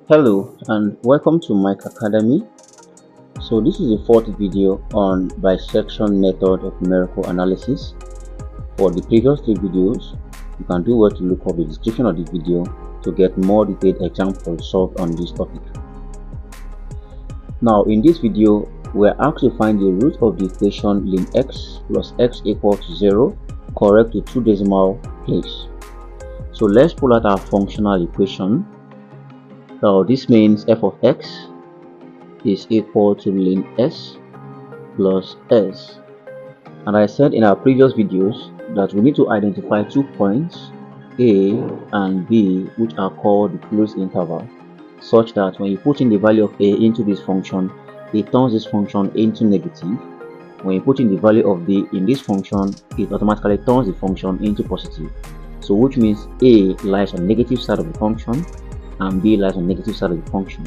Hello and welcome to Mike Academy. So this is the fourth video on bisection method of numerical analysis. For the previous three videos, you can do well to look up the description of the video to get more detailed examples solved on this topic. Now in this video, we are asked to find the root of the equation lim x plus x equal to 0 correct to two decimal place. So let's pull out our functional equation. So this means f of x is equal to lim s plus s, and I said in our previous videos that we need to identify 2 points a and b which are called the closed interval, such that when you put in the value of a into this function, it turns this function into negative. When you put in the value of b in this function, it automatically turns the function into positive. So which means a lies on the negative side of the function and b lies on the negative side of the function.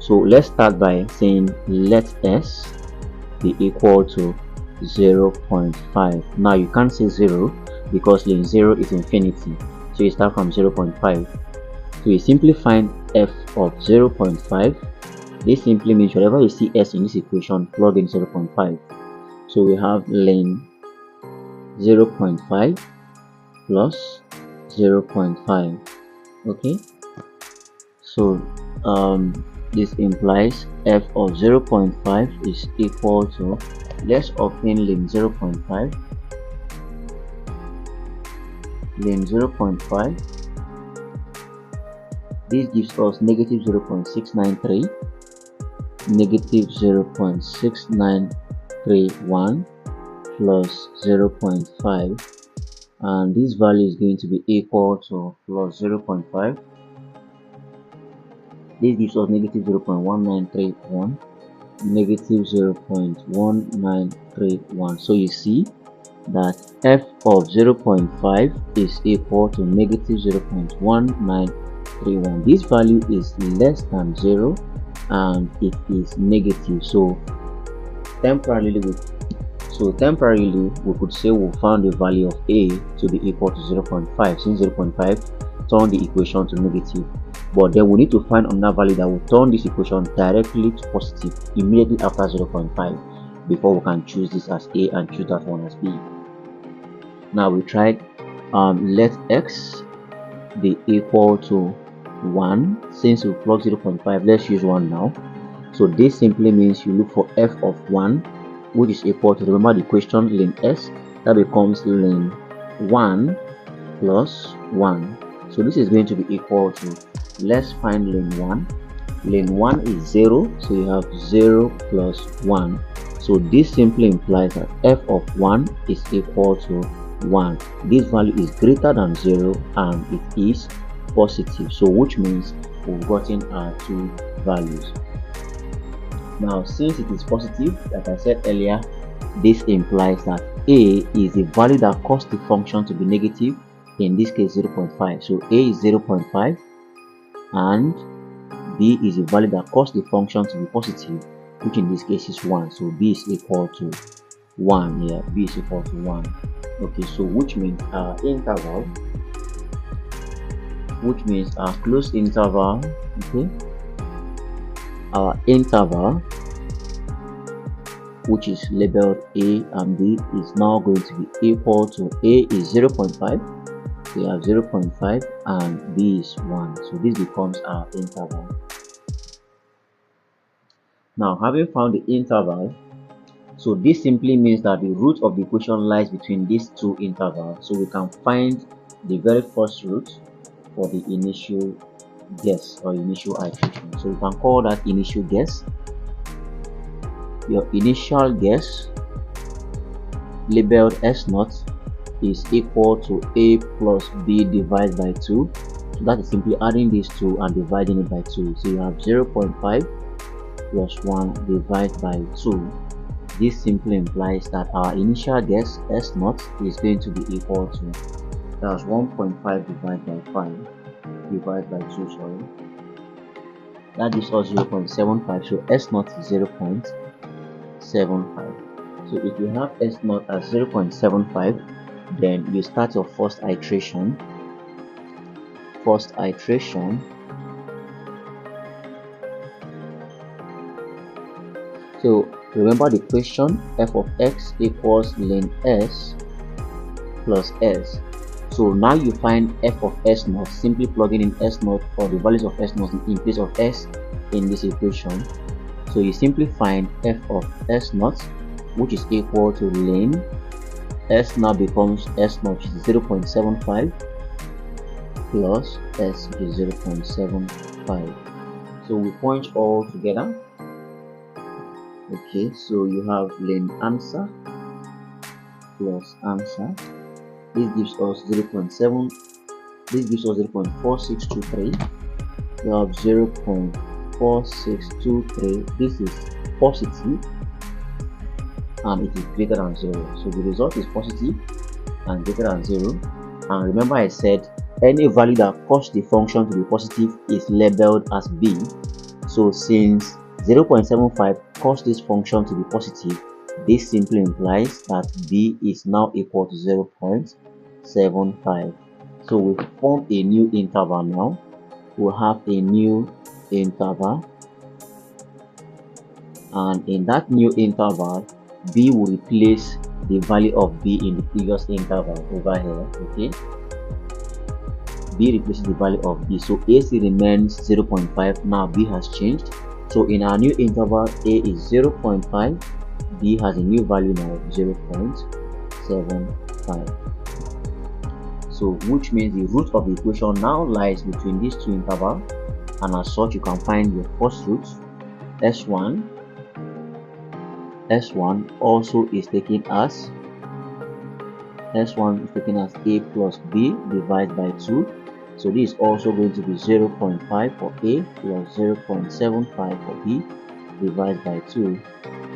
So let's start by saying let s be equal to 0.5. Now you can't say 0 because lim 0 is infinity, so you start from 0.5. So you simply find f of 0.5. This simply means whenever you see s in this equation, plug in 0.5. So we have lim 0.5 plus 0.5. Okay, so this implies f of 0.5 is equal to, let's obtain lim 0.5. Lim 0.5, this gives us negative 0.693, negative 0.6931 plus 0.5, and this value is going to be equal to plus 0.5. This gives us negative 0.1931, negative 0.1931. So you see that f of 0.5 is equal to negative 0.1931. This value is less than 0 and it is negative. So temporarily we could say we found the value of a to be equal to 0.5, since 0.5 turn the equation to negative. But then we need to find another value that will turn this equation directly to positive immediately after 0.5 before we can choose this as a and choose that one as b. Now we tried let x be equal to 1. Since we plug 0.5, let's use 1 now. So this simply means you look for f of 1, which is equal to, remember the equation lim s, that becomes lim 1 plus 1. So this is going to be equal to, let's find lim 1. Lim 1 is 0, so you have 0 plus 1. So this simply implies that f of 1 is equal to 1. This value is greater than 0 and it is positive, so which means we've gotten our two values. Now since it is positive, like I said earlier, this implies that a is a value that causes the function to be negative, in this case 0.5. So a is 0.5 and b is a value that causes the function to be positive, which in this case is 1. So b is equal to 1 here. B is equal to 1. Okay, so which means our interval, which means our closed interval, okay, our interval, which is labeled a and b, is now going to be equal to, a is 0.5, we have 0.5 and b is 1. So this becomes our interval. Now having found the interval, so this simply means that the root of the equation lies between these two intervals. So we can find the very first root for the initial guess or initial iteration. So we can call that initial guess. Your initial guess, labeled S0, is equal to a plus b divided by 2. So that is simply adding these two and dividing it by 2. So you have 0.5 plus 1 divided by 2. This simply implies that our initial guess S0 is going to be equal to, that's 1.5 divided by 5 divided by 2, sorry. That gives us 0.75. So S0 is 0.75. So if you have S0 as 0.75, then you start your first iteration. So remember the question, f of x equals ln s plus s. So now you find f of s naught, simply plugging in s naught or the values of s naught in place of s in this equation. So you simply find f of s naught, which is equal to ln s now becomes s naught, which is 0.75 plus s, which is 0.75. So we point all together. Okay, so you have ln answer plus answer. This gives us 0.7. This gives us 0.4623. You have 0.4623. This is positive and it is greater than 0. So the result is positive and greater than 0. And remember I said any value that causes the function to be positive is labeled as b. So since 0.75 caused this function to be positive, this simply implies that b is now equal to 0.75. So we form a new interval now. We'll have a new interval, and in that new interval, b will replace the value of b in the previous interval over here. Okay, b replaces the value of b, so ac remains 0.5. Now b has changed, so in our new interval a is 0.5, b has a new value now of 0.75. So which means the root of the equation now lies between these two intervals, and as such you can find your first root. S1 also is taken as a plus b divided by 2. So this is also going to be 0.5 for a plus 0.75 for b divided by 2,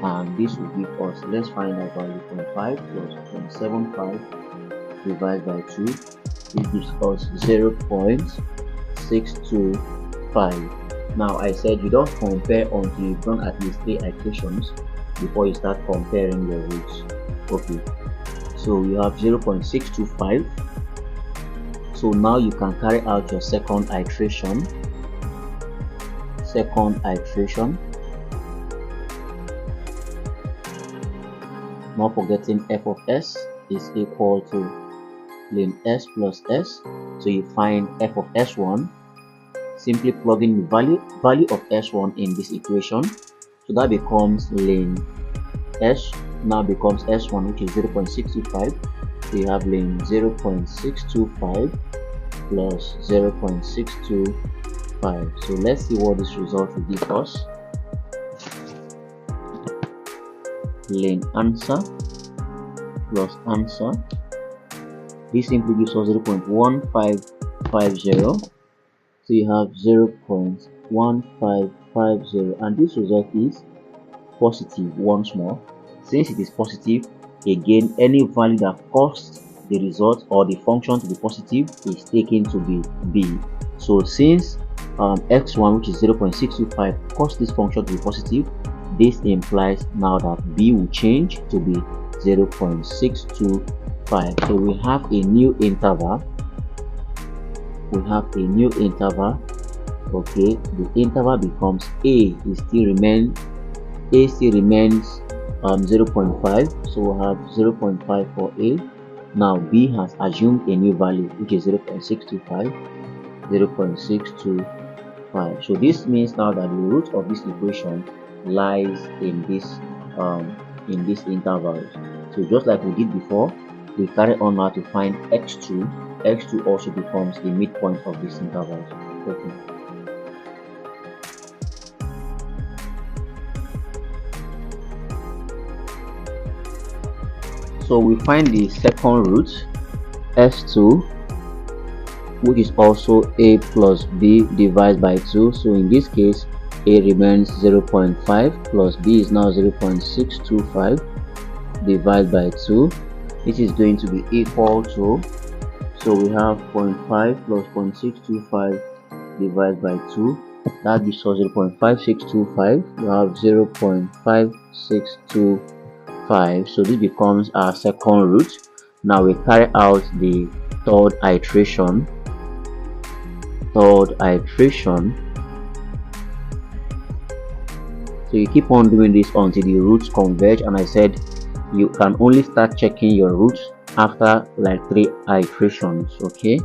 and this will give us, let's find out value, 0.5 plus 0.75 divided by 2. This gives us 0.625. Now I said you don't compare until you've done at least 3 iterations before you start comparing your roots. Okay, so you have 0.625. So now you can carry out your second iteration. Not forgetting f of s is equal to ln s plus s. So you find f of s1, simply plug in the value of s1 in this equation. So that becomes ln s now becomes s1, which is 0.625. So you have ln 0.625 plus 0.625. So let's see what this result will give us. Ln answer plus answer. This simply gives us 0.1550. So you have 0.1550, and this result is positive once more. Since it is positive, again any value that caused the result or the function to be positive is taken to be b. So since x1, which is 0.625, caused this function to be positive, this implies now that b will change to be 0.625. So we have a new interval. Okay, the interval becomes a still remains 0.5. So we'll have 0.5 for a. Now b has assumed a new value, which is 0.625. So this means now that the root of this equation lies in this interval. So just like we did before, we carry on now to find x2. X2 also becomes the midpoint of this interval. Okay. So we find the second root, s2, which is also a plus b divided by 2. So in this case, a remains 0.5 plus b is now 0.625 divided by 2. This is going to be equal to, so we have 0.5 plus 0.625 divided by 2. That gives us 0.5625. We have 0.5625. So this becomes our second root. Now we carry out the third iteration. So you keep on doing this until the roots converge, and I said you can only start checking your roots after like 3 iterations. Okay,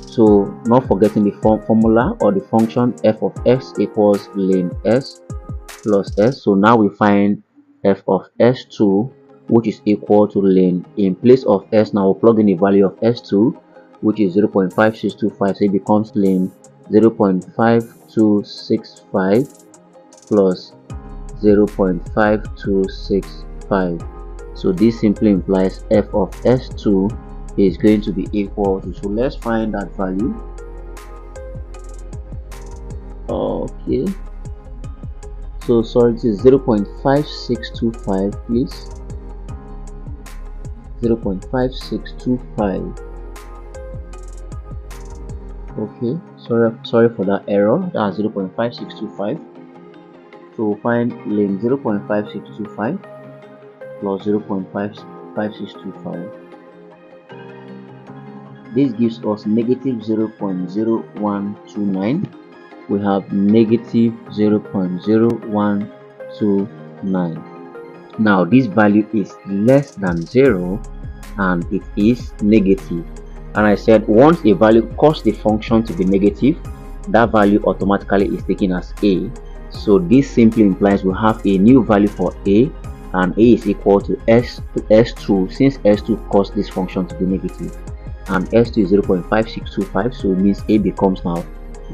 so not forgetting the formula or the function f of x equals len s plus s. So now we find f of s2, which is equal to len. In place of s, now we'll plug in the value of s2, which is 0.5625, so it becomes len 0.5265 plus 0.5265. so this simply implies f of s2 is going to be equal to, so let's find that value. Okay, so sorry, this is 0.5625, please. 0.5625. okay, sorry for that error. That's 0.5625. so we'll find len 0.5625 plus 0.5625. this gives us negative 0.0129. we have negative 0.0129. now this value is less than 0 and it is negative, and I said once a value causes the function to be negative, that value automatically is taken as a. So this simply implies we have a new value for a, and a is equal to s2, since s2 caused this function to be negative, and s2 is 0.5625, so it means a becomes now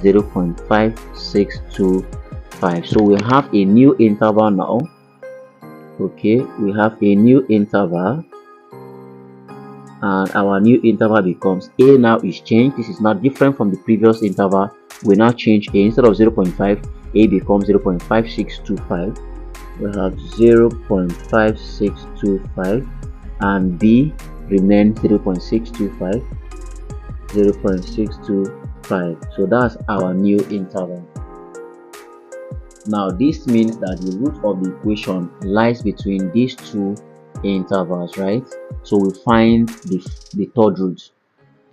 0.5625. so we have a new interval now. Okay, we have a new interval, and our new interval becomes a now is changed. This is not different from the previous interval. We now change a, instead of 0.5, a becomes 0.5625. we have 0.5625, and b remains 0.625. so that's our new interval. Now this means that the root of the equation lies between these two intervals, right? So we find the third root.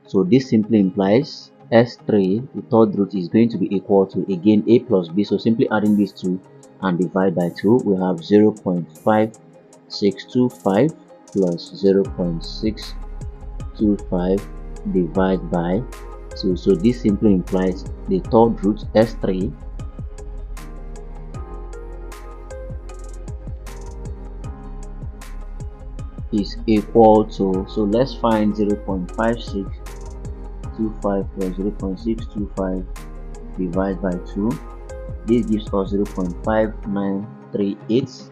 So this simply implies s3, the third root, is going to be equal to again a plus b. So simply adding these two and divide by 2, we have 0.5625 plus 0.625 divided by 2. So this simply implies the third root s3 is equal to, so let's find 0.5625 plus 0.625 divided by 2. This gives us 0.5938.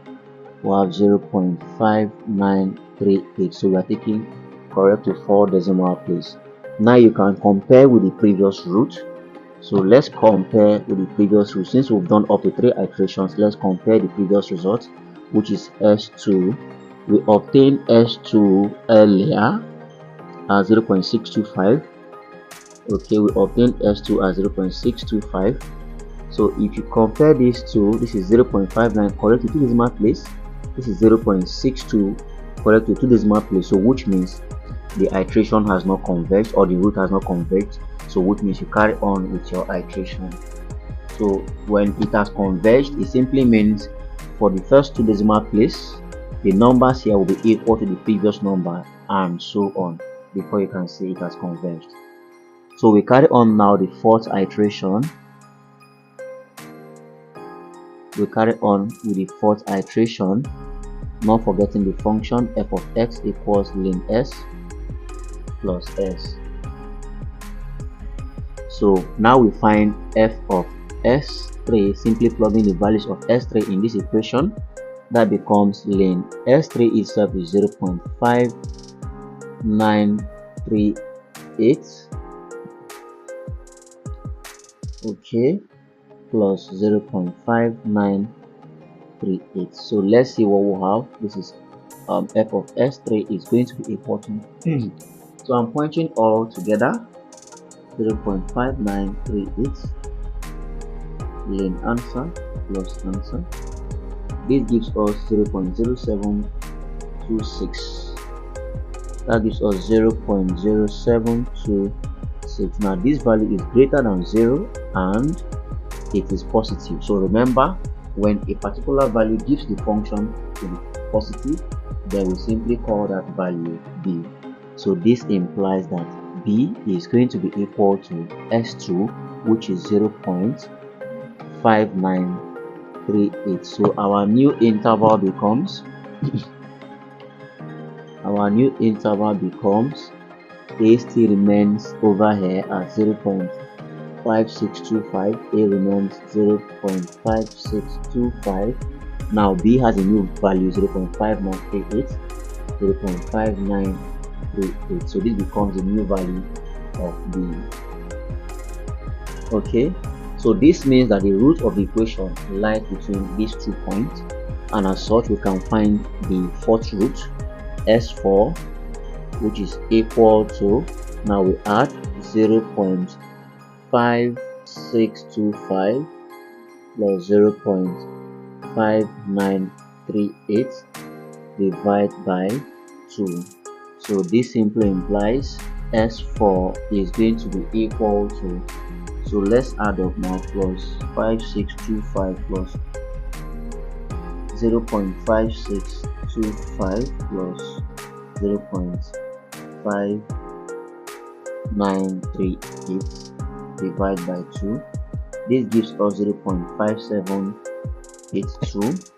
we have 0.5938, so we are taking correct to 4 decimal place. Now you can compare with the previous root. So let's compare with the previous root. Since we've done up to 3 iterations, let's compare the previous result, which is s2. We obtained s2 earlier as 0.625. okay, we obtained s2 as 0.625. so if you compare these two, this is 0.59 correct to 2 decimal place, this is 0.62 correct to 2 decimal place, so which means the iteration has not converged, or the root has not converged, so which means you carry on with your iteration. So when it has converged, it simply means for the first 2 decimal place, the numbers here will be equal to the previous number, and so on, before you can say it has converged. So we carry on now the 4th iteration. We carry on with the 4th iteration, not forgetting the function f of x equals len s plus s. So now we find f of s3, simply plugging the values of s3 in this equation. That becomes len s3 itself is 0.5938, okay, plus 0.5938. so let's see what we have. This is f of s3 is going to be equal to so I'm pointing all together, 0.5938 len answer plus answer. This gives us 0.0726. that gives us 0.0726. now this value is greater than 0 and it is positive. So remember, when a particular value gives the function to be positive, then we simply call that value b. So this implies that b is going to be equal to s2, which is 0.5938. So our new interval becomes a still remains over here at 0.5625, a remains 0.5625. now b has a new value 0.5938, 0.5938. so this becomes the new value of b. Okay, so this means that the root of the equation lies between these 2 points, and as such we can find the fourth root, s4, which is equal to, now we add 0.5625 plus 0.5938 divided by 2. So this simply implies s4 is going to be equal to, so let's add up now, plus 5625 plus 0.5625 plus 0.5938 divided by 2. This gives us 0.5782.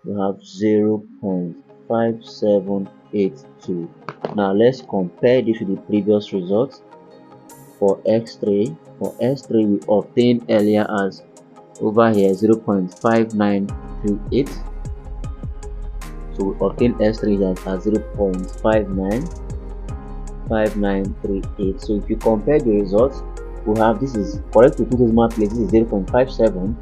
we have 0.5782. now let's compare this with the previous results. For s3 we obtained earlier as over here 0.5938. so we obtain s3 as 0.5938. so if you compare the results, we have this is correct to 2 decimal places is 0.57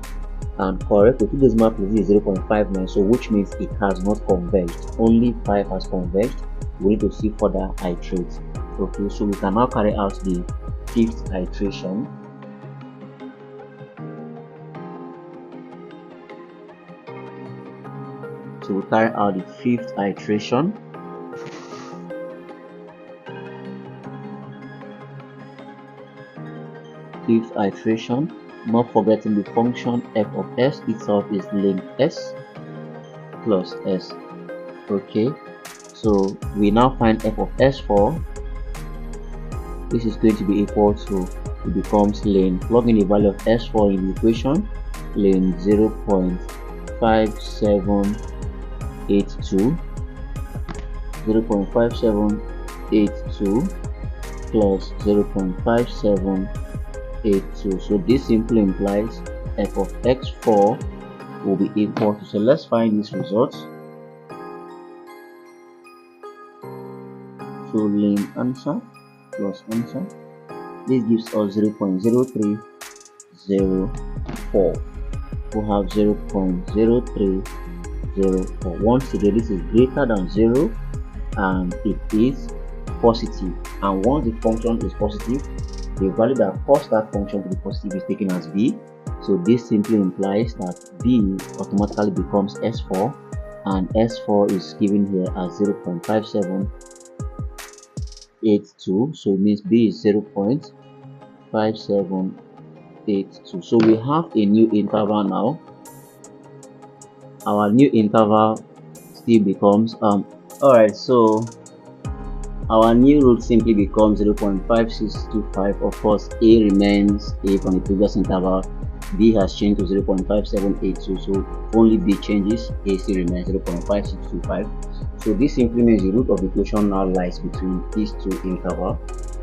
and correct to 2 decimal places is 0.59. so which means it has not converged, only 5 has converged. We need to see further iterates. Okay, so we can now carry out the 5th iteration. So we carry out the 5th iteration. Not forgetting the function f of s itself is length s plus s. Okay, so we now find f of s4. This is going to be equal to, it becomes length, plug in the value of s4 in the equation, length 0.5782 plus 0.5782. so this simply implies f of x4 will be equal to, so let's find these results. So length answer plus answer, this gives us 0.0304. we have 0.0304. once again, this is greater than 0 and it is positive, and once the function is positive, the value that caused that function to be positive is taken as b. so this simply implies that b automatically becomes s4, and s4 is given here as 0.5782. so it means b is 0.5782. so we have a new interval now. Our new interval still becomes alright, so our new root simply becomes 0.5625. of course, a remains a from the previous interval, b has changed to 0.5782, so only b changes, a still remains 0.5625. so this simply means the root of the equation now lies between these two intervals,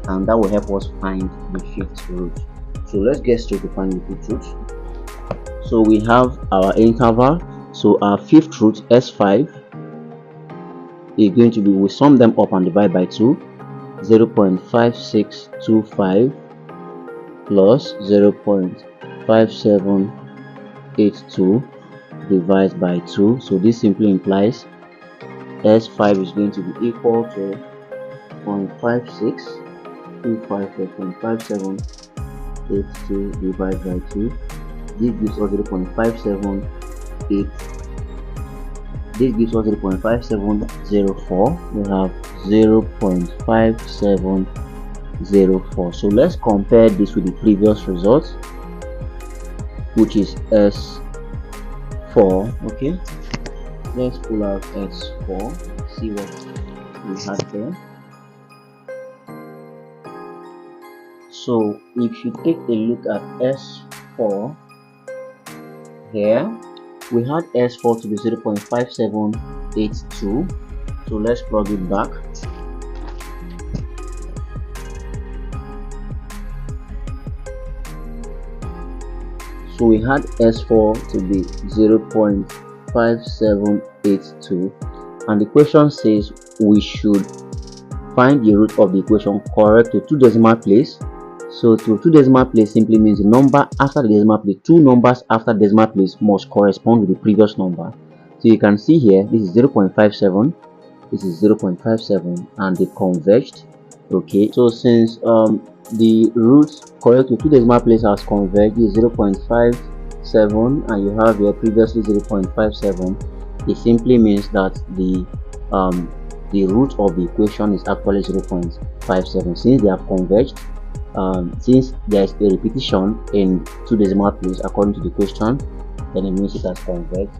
and that will help us find the 5th root. So let's get straight to find the 5th root. So we have our interval, so our 5th root s5 is going to be, we sum them up and divide by 2, 0.5625 plus 0.5782 divided by 2. so this simply implies s5 is going to be equal to 0.5625 plus 0.5782 divided by 2. This gives us 0.578. This gives us 0.5704. We have 0.5704. So let's compare this with the previous results, which is S4 S4. Okay, let's pull out S4, see what we had there. So if you take a look at S4 here, we had S4 to be 0.5782. So let's plug it back. So we had S4 to be 0.5782, and the question says we should find the root of the equation correct to 2 decimal place. So to 2 decimal place simply means the number after the decimal place, 2 numbers after the decimal place must correspond with the previous number. So you can see here, this is 0.57, this is 0.57, and they converged. Okay, so since the roots correct to 2 decimal place has converged is 0.57, and you have here previously 0.57, it simply means that the root of the equation is actually 0.57. Since they have converged, since there is a repetition in 2 decimal place according to the question, then it means it has converged.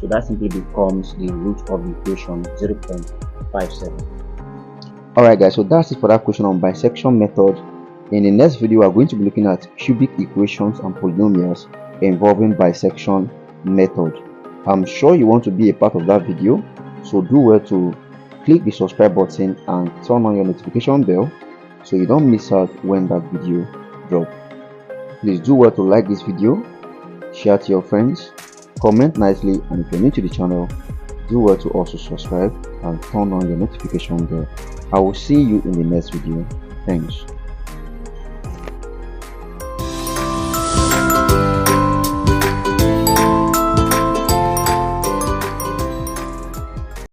So that simply becomes the root of the equation 0.57. Alright guys, so that's it for that question on bisection method. In the next video, we are going to be looking at cubic equations and polynomials involving bisection method. I'm sure you want to be a part of that video, so do well to click the subscribe button and turn on your notification bell so you don't miss out when that video drops. Please do well to like this video, share to your friends, comment nicely, and if you're new to the channel, do well to also subscribe and turn on your notification bell. I will see you in the next video. Thanks.